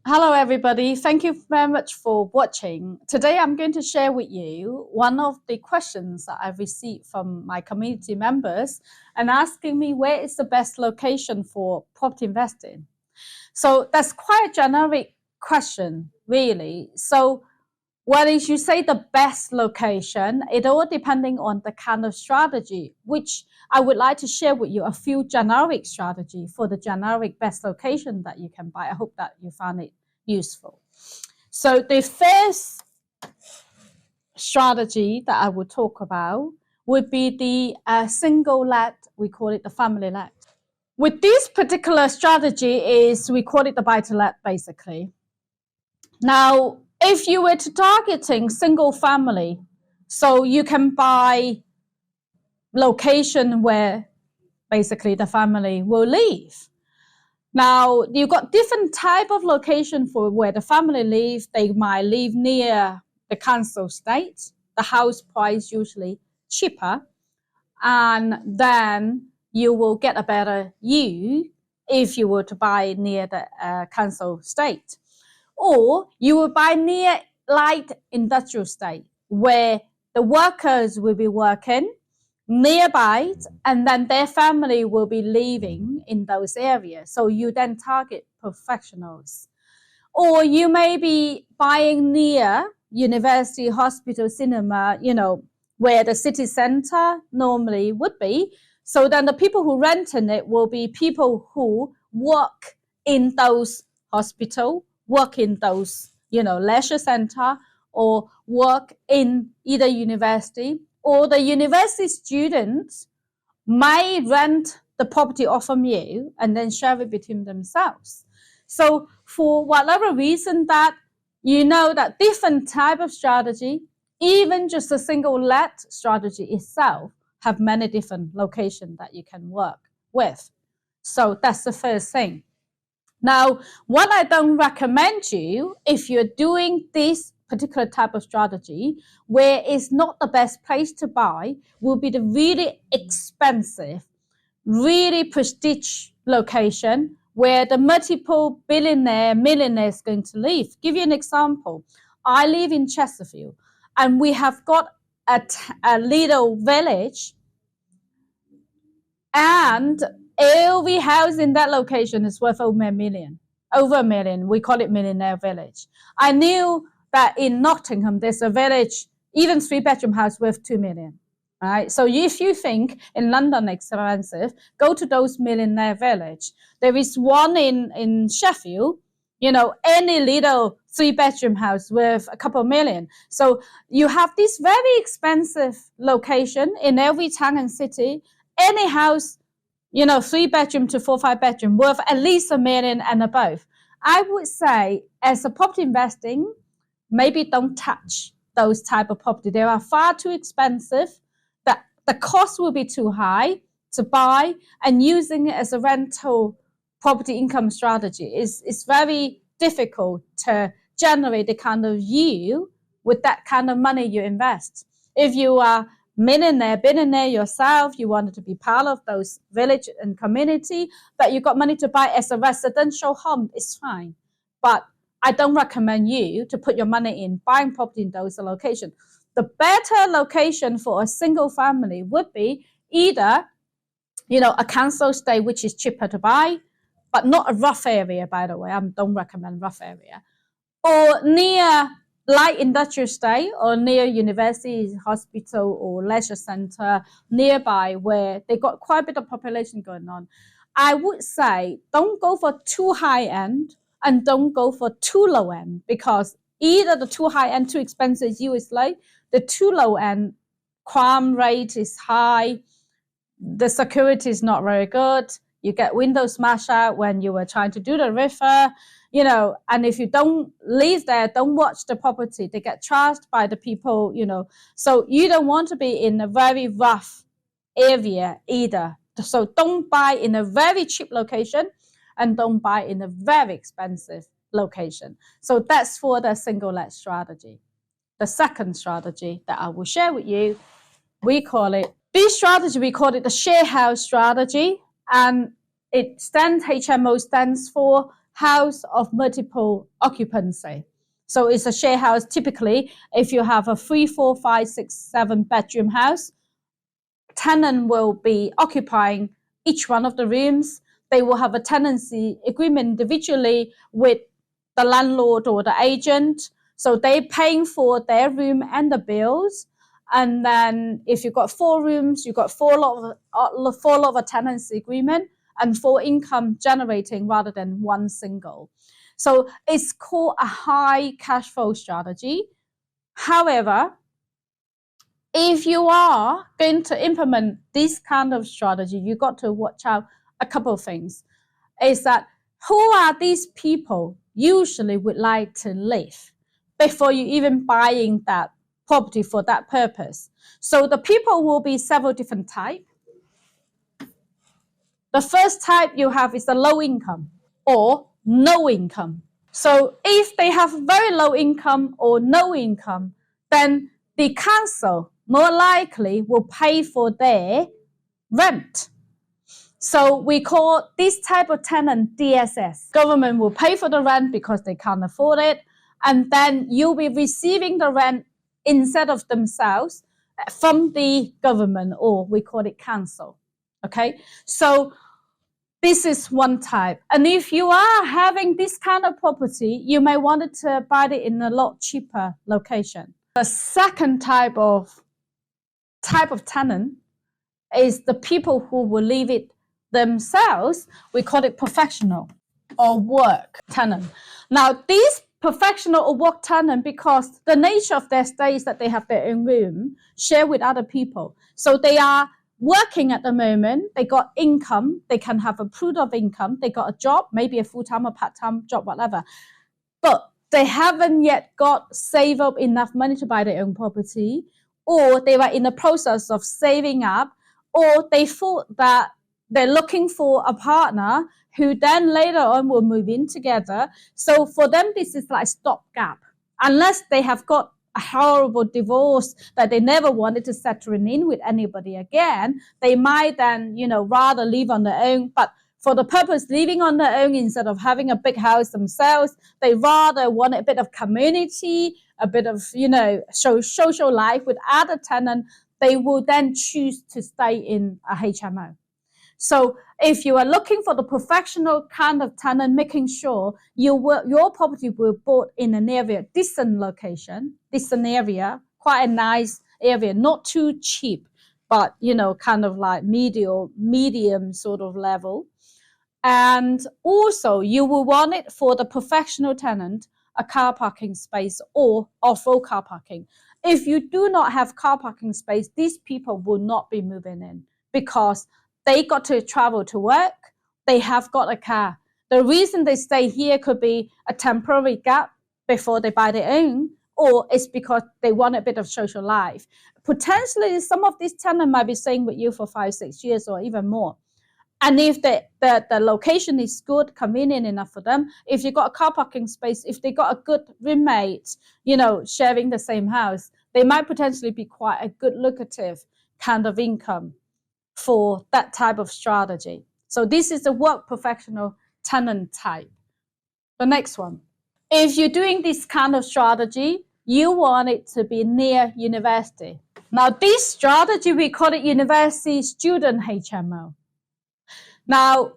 Hello everybody, thank you very much for watching. Today I'm going to share with you one of the questions that I've received from my community members and asking me where is the best location for property investing. So that's quite a generic question, really. So what is you say the best location, it all depending on the kind of strategy, which I would like to share with you a few generic strategy for the generic best location that you can buy. I hope that you found it useful. So the first strategy that I would talk about would be the single let, we call it the family let. With this particular strategy we call it the buy to let basically. Now, if you were to targeting single family, so you can buy location where basically the family will live. Now, you've got different type of location for where the family live. They might live near the council estate. The house price usually cheaper. And then you will get a better yield if you were to buy near the council estate. Or you will buy near light industrial estate where the workers will be working nearby and then their family will be living in those areas. So you then target professionals. Or you may be buying near university, hospital, cinema, where the city center normally would be. So then the people who rent in it will be people who work in those hospitals, work in those, leisure center, or work in either university, or the university students may rent the property off from you and then share it between themselves. So for whatever reason that that different type of strategy, even just a single let strategy itself, have many different locations that you can work with. So that's the first thing. Now, what I don't recommend you, if you're doing this particular type of strategy, where it's not the best place to buy, will be the really expensive, really prestige location where the multiple millionaire is going to live. Give you an example. I live in Chesterfield, and we have got a little village, and every house in that location is worth over $1 million. Over $1 million. We call it Millionaire Village. I knew that in Nottingham, there's a village, even 3-bedroom house worth $2 million. Right? So if you think in London expensive, go to those Millionaire Village. There is one in Sheffield, any little 3-bedroom house worth a couple million. So you have this very expensive location in every town and city. Any house, 3-bedroom to 4-5-bedroom worth at least $1 million and above. I would say as a property investing, maybe don't touch those type of property. They are far too expensive. The cost will be too high to buy, and using it as a rental property income strategy is very difficult to generate the kind of yield with that kind of money you invest. If you are billionaire yourself, you wanted to be part of those village and community, but you got money to buy as a residential home, it's fine. But I don't recommend you to put your money in buying property in those locations. The better location for a single family would be either, a council estate, which is cheaper to buy, but not a rough area, by the way. I don't recommend rough area. Or near light industrial estate, or near university, hospital, or leisure center nearby where they got quite a bit of population going on. I would say don't go for too high end and don't go for too low end, because either the too high end, too expensive yield is low, the too low end crime rate is high, the security is not very good, you get windows smashed out when you were trying to do the refer, and if you don't live there, don't watch the property, they get charged by the people, so you don't want to be in a very rough area either. So don't buy in a very cheap location and don't buy in a very expensive location. So that's for the single let strategy. The second strategy that I will share with you, we call it the share house strategy. And HMO stands for House of Multiple Occupancy. So it's a share house. Typically, if you have a 3, 4, 5, 6, 7 bedroom house, tenant will be occupying each one of the rooms. They will have a tenancy agreement individually with the landlord or the agent. So they're paying for their room and the bills. And then if you've got 4 rooms, you've got 4 lot of a tenancy agreement and 4 income generating rather than one single. So it's called a high cash flow strategy. However, if you are going to implement this kind of strategy, you got to watch out a couple of things. Is that who are these people usually would like to live before you even buying that property for that purpose? So the people will be several different types. The first type you have is the low income or no income. So if they have very low income or no income, then the council more likely will pay for their rent. So we call this type of tenant DSS. Government will pay for the rent because they can't afford it. And then you'll be receiving the rent instead of themselves from the government, or we call it council. Okay, so this is one type. And if you are having this kind of property, you may want to buy it in a lot cheaper location. The second type of tenant is the people who will leave it themselves. We call it professional or work tenant. Now, these professional or work tenant, because the nature of their stay is that they have their own room, share with other people. So they are working at the moment, they got income, they can have a pool of income, they got a job, maybe a full-time or part-time job, whatever. But they haven't yet got save up enough money to buy their own property, or they were in the process of saving up, or they thought that they're looking for a partner who then later on will move in together. So for them, this is like stopgap. Unless they have got a horrible divorce that they never wanted to settle in with anybody again, they might then, rather live on their own. But for the purpose living on their own, instead of having a big house themselves, they rather want a bit of community, a bit of, social life with other tenants. They will then choose to stay in a HMO. So if you are looking for the professional kind of tenant, making sure your property will be bought in an area, decent location, decent area, quite a nice area, not too cheap, but, kind of like medium sort of level. And also you will want it for the professional tenant, a car parking space or off-road car parking. If you do not have car parking space, these people will not be moving in because they got to travel to work, they have got a car. The reason they stay here could be a temporary gap before they buy their own, or it's because they want a bit of social life. Potentially, some of these tenants might be staying with you for 5, 6 years or even more. And if the location is good, convenient enough for them, if you got a car parking space, if they got a good roommate, sharing the same house, they might potentially be quite a good lucrative kind of income for that type of strategy. So this is the work professional tenant type. The next one. If you're doing this kind of strategy, you want it to be near university. Now this strategy, we call it university student HMO. Now,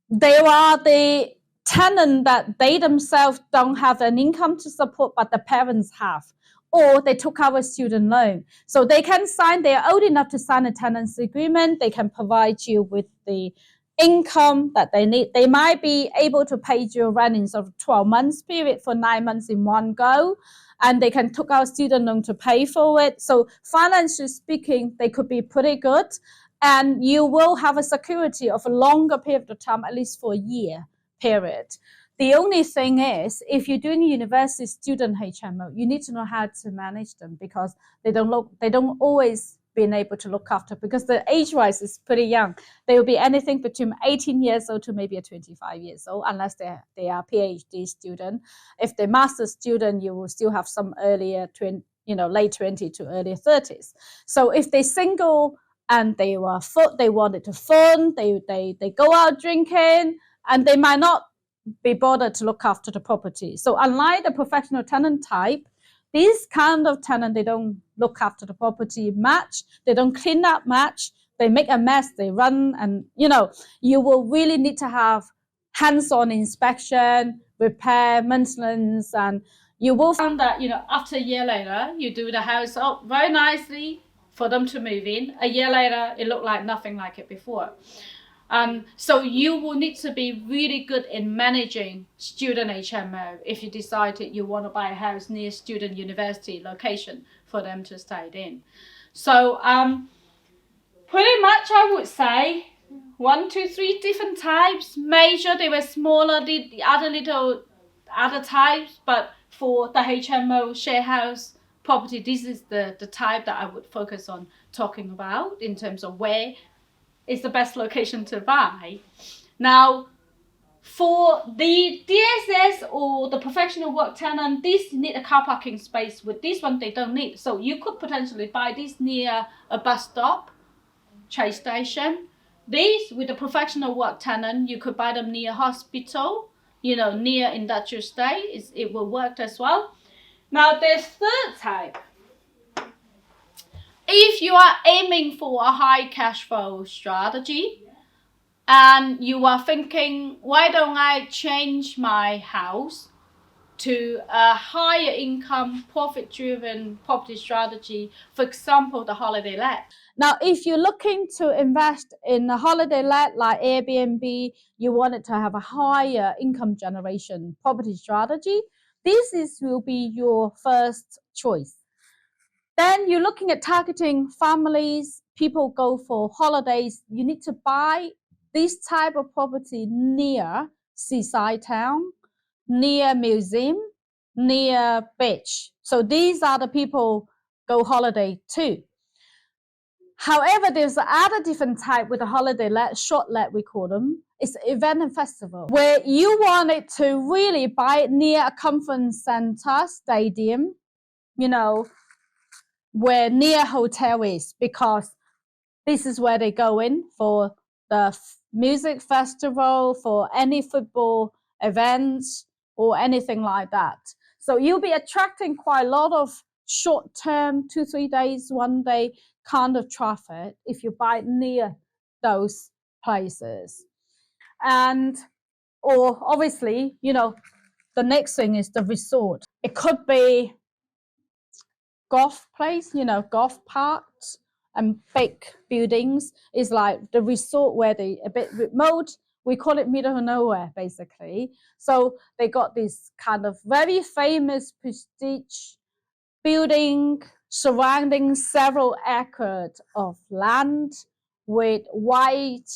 they are the tenant that they themselves don't have an income to support, but the parents have, or they took out a student loan. So they can sign, they're old enough to sign a tenancy agreement. They can provide you with the income that they need. They might be able to pay you rent in sort of 12 months period for 9 months in one go. And they can take out student loan to pay for it. So financially speaking, they could be pretty good. And you will have a security of a longer period of time, at least for a year period. The only thing is, if you're doing a university student HMO, you need to know how to manage them because they don't always been able to look after because the age-wise is pretty young. They will be anything between 18 years old to maybe 25 years old, unless they are PhD student. If they're master's student, you will still have some earlier, late 20s to early 30s. So if they're single and they wanted to fun, they go out drinking, and they might not be bothered to look after the property. So unlike the professional tenant type, these kind of tenant, they don't look after the property much, they don't clean up much, they make a mess, they run, and you will really need to have hands-on inspection, repair, maintenance, and you will find that after a year later, you do the house up very nicely for them to move in. A year later, it looked like nothing like it before. So you will need to be really good in managing student HMO if you decided you want to buy a house near student university location for them to stay in. So pretty much I would say 1, 2, 3 different types. Major, they were smaller, the other types, but for the HMO share house property, this is the type that I would focus on talking about in terms of where is the best location to buy. Now, for the DSS or the professional work tenant, these need a car parking space. With this one, they don't need. So you could potentially buy this near a bus stop, train station. These, with the professional work tenant, you could buy them near hospital, near industrial estate. It will work as well. Now, there's third type. If you are aiming for a high cash flow strategy and you are thinking, why don't I change my house to a higher income, profit-driven property strategy, for example, the holiday let. Now, if you're looking to invest in a holiday let like Airbnb, you want it to have a higher income generation property strategy, this will be your first choice. Then you're looking at targeting families, people go for holidays. You need to buy this type of property near seaside town, near museum, near beach. So these are the people go holiday too. However, there's other different type with a holiday let, short let we call them. It's event and festival, where you want it to really buy it near a conference center, stadium, where near hotel is, because this is where they go in for the music festival, for any football events or anything like that. So you'll be attracting quite a lot of short-term, 2, 3 days, 1 day kind of traffic if you buy near those places. Or obviously, the next thing is the resort. It could be golf place, golf parks and big buildings. Is like the resort where they a bit remote. We call it middle of nowhere, basically. So they got this kind of very famous prestige building surrounding several acres of land with wide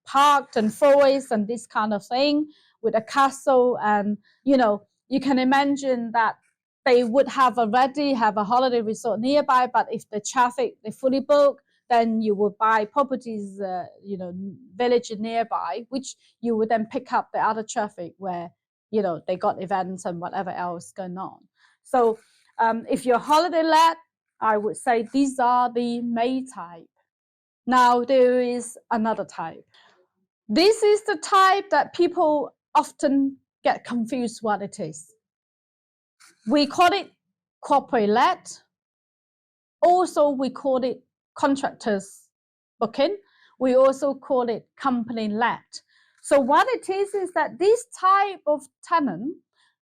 park and forest and this kind of thing, with a castle. And you can imagine that they would already have a holiday resort nearby, but if the traffic they fully booked, then you would buy properties, village nearby, which you would then pick up the other traffic where they got events and whatever else going on. So if you're holiday let, I would say these are the main type. Now there is another type. This is the type that people often get confused what it is. We call it corporate let. Also, we call it contractors booking. We also call it company let. So what it is that this type of tenant,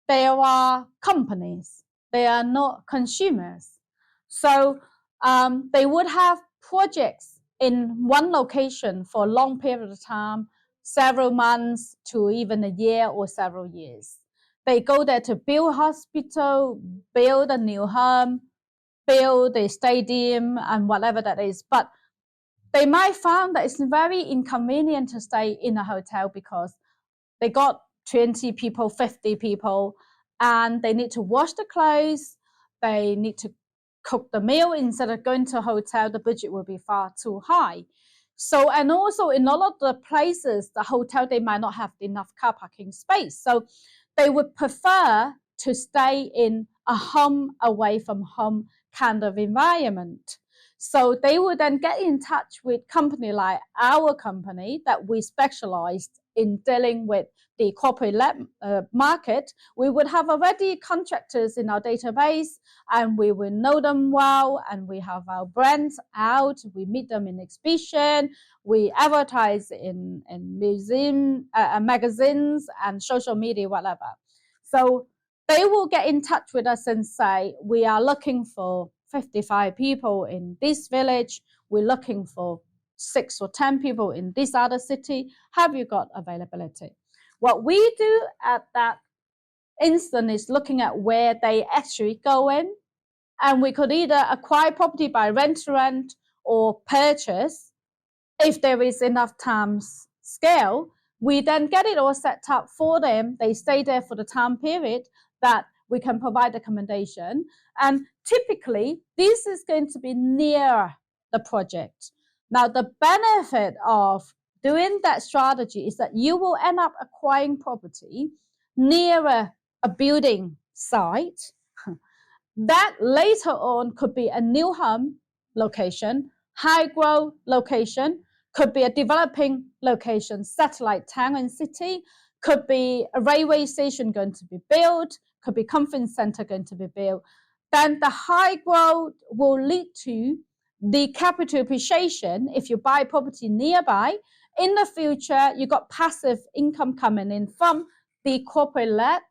they are companies. They are not consumers. So they would have projects in one location for a long period of time, several months to even a year or several years. They go there to build a hospital, build a new home, build a stadium and whatever that is. But they might find that it's very inconvenient to stay in a hotel because they got 20 people, 50 people, and they need to wash the clothes, they need to cook the meal. Instead of going to a hotel, the budget will be far too high. So, and also in all of the places, the hotel, they might not have enough car parking space. So they would prefer to stay in a home away from home kind of environment. So they will then get in touch with company like our company that we specialized in dealing with the corporate market. We would have already contractors in our database, and we will know them well, and we have our brands out. We meet them in exhibition. We advertise in museum, magazines, and social media, whatever. So they will get in touch with us and say, we are looking for 55 people in this village. We're looking for 6 or 10 people in this other city. Have you got availability? What we do at that instant is looking at where they actually go in. And we could either acquire property by rent to rent or purchase. If there is enough times scale, we then get it all set up for them. They stay there for the time period that we can provide accommodation. And typically, this is going to be near the project. Now, the benefit of doing that strategy is that you will end up acquiring property nearer a building site. That later on could be a new home location, high growth location, could be a developing location, satellite town and city, could be a railway station going to be built, could be conference center going to be built. Then the high growth will lead to the capital appreciation. If you buy property nearby, in the future, you got passive income coming in from the corporate let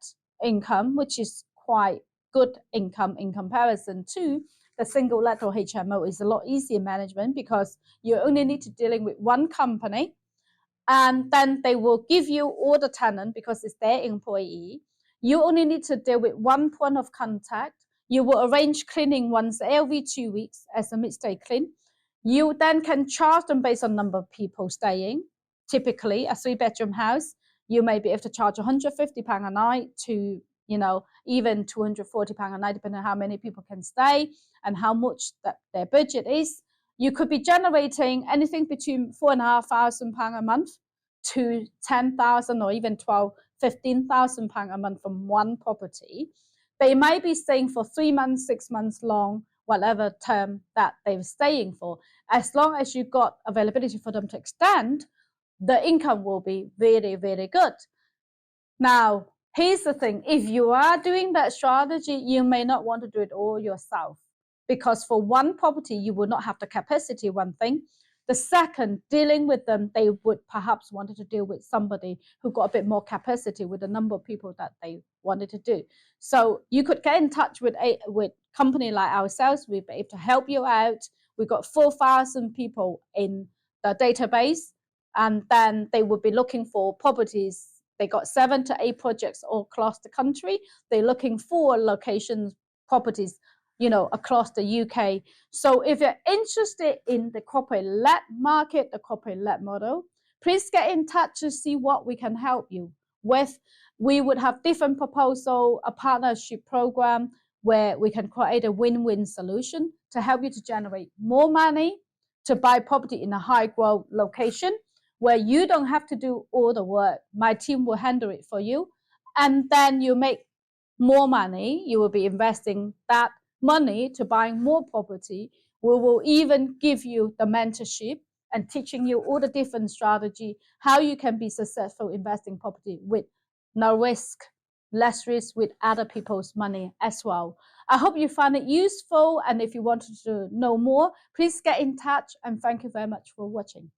income, which is quite good income in comparison to the single let or HMO. Is a lot easier management because you only need to dealing with one company, and then they will give you all the tenant because it's their employee. You only need to deal with one point of contact. You will arrange cleaning once every 2 weeks as a midday clean. You then can charge them based on number of people staying. Typically, a 3-bedroom house, you may be able to charge £150 a night to, even £240 a night, depending on how many people can stay and how much that their budget is. You could be generating anything between £4,500 a month to £10,000 or even £15,000 a month from one property. They might be staying for 3 months, 6 months long, whatever term that they're staying for. As long as you've got availability for them to extend, the income will be really, really good. Now, here's the thing. If you are doing that strategy, you may not want to do it all yourself, because for one property, you will not have the capacity, one thing. The second, dealing with them, they would perhaps wanted to deal with somebody who got a bit more capacity with the number of people that they wanted to do. So you could get in touch with a company like ourselves. We'll be able to help you out. We've got 4,000 people in the database, and then they would be looking for properties. They got 7 to 8 projects all across the country. They're looking for locations, properties, across the UK. So if you're interested in the corporate let market, the corporate let model, please get in touch to see what we can help you with. We would have different proposal, a partnership program where we can create a win-win solution to help you to generate more money to buy property in a high growth location where you don't have to do all the work. My team will handle it for you. And then you make more money. You will be investing that money to buying more property. We will even give you the mentorship and teaching you all the different strategy, how you can be successful investing property with no risk, less risk with other people's money as well. I hope you find it useful. And if you wanted to know more, please get in touch. And thank you very much for watching.